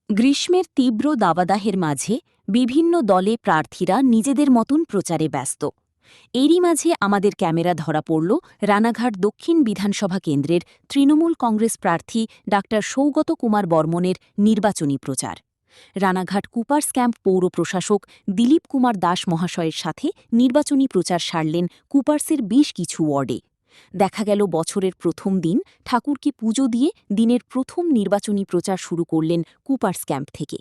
গ্রীষ্মের তীব্র দাবদাহের মাঝে বিভিন্ন দলে প্রার্থীরা নিজেদের মতন প্রচারে ব্যস্ত। এরই মাঝে আমাদের ক্যামেরা ধরা পড়ল রানাঘাট দক্ষিণ বিধানসভা কেন্দ্রের তৃণমূল কংগ্রেস প্রার্থী ডা সৌগত কুমার বর্মণের নির্বাচনী প্রচার। রানাঘাট কুপার্স ক্যাম্প পৌর প্রশাসক দিলীপ কুমার দাস মহাশয়ের সাথে নির্বাচনী প্রচার সারলেন কুপার্সের বেশ কিছু ওয়ার্ডে। দেখা গেল বছরের প্রথম দিন ঠাকুরকে পুজো দিয়ে দিনের প্রথম নির্বাচনী প্রচার শুরু করলেন কুপার্স ক্যাম্প থেকে।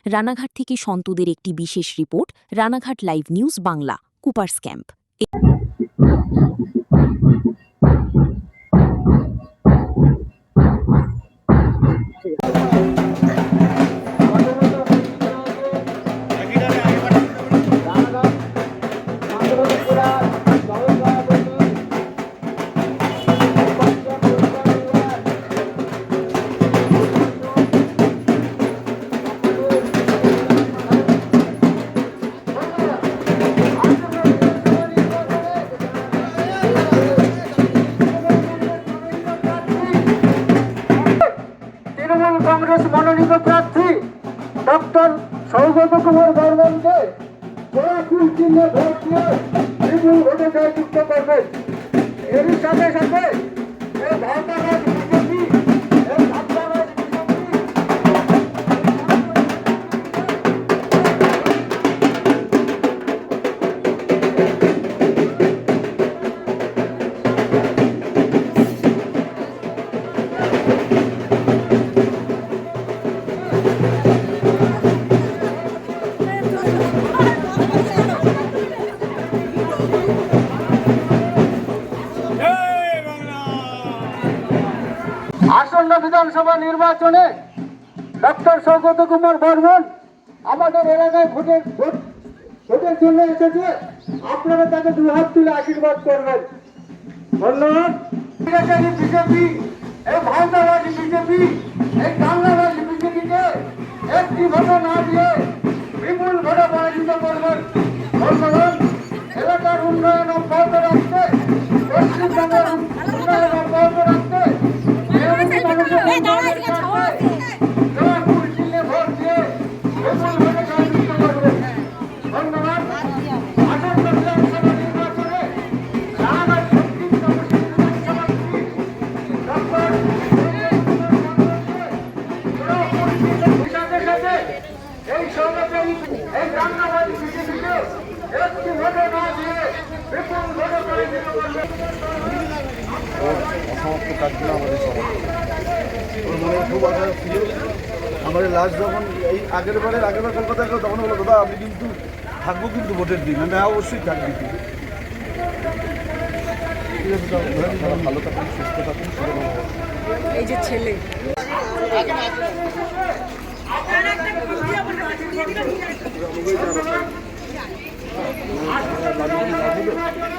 রানাঘাট থেকে সন্তুদের একটি বিশেষ report, Ranaghat live news Bangla, Cooper's camp. Trinamool Congress মনোনীত প্রার্থী ডক্টর সৌগত কুমার বর্মণকে জোড়া ফুল চিহ্নে ভোট দিয়ে বিপুল ভোটে জয়যুক্ত করবেন। এরই সাথে সাথে এই ভারতাবাদ বিজেপি, এই ভারতাবাদ বিজেপি আসন্ন বিধানসভা নির্বাচনে ডক্টর সৌগত কুমার বর্মণ আমাদের এলাকায় ভোটের জন্য এসেছে। আপনারা তাকে দুহাত তুলে আশীর্বাদ করবেন। ধন্যবাদ। বিজেপি, এই ভারতাবাদী বিজেপি, এই বাংলাবাদী বিজেপিকে একটি ভোটও না দিয়ে বিপুল ভোটে পরাজিত করবেন। ধন্যবাদ। এলাকার উন্নয়ন অব্যাহত রাখতে, পশ্চিমবঙ্গের উন্নয়ন অব্যাহত রাখতে অসমাপ্ত কাজগুলো আমাদের সমাপ্ত। ওর মনে খুব আশা ছিল। আমাদের লাস্ট যখন এই আগেরবার কলকাতায় গেল তখন বলো দাদা আমি কিন্তু থাকবো কিন্তু ভোটের দিন, না অবশ্যই থাকবি। ঠিক আছে, তারা ভালো থাকুন, সুস্থ থাকুন। এই যে ছেলে লাগলো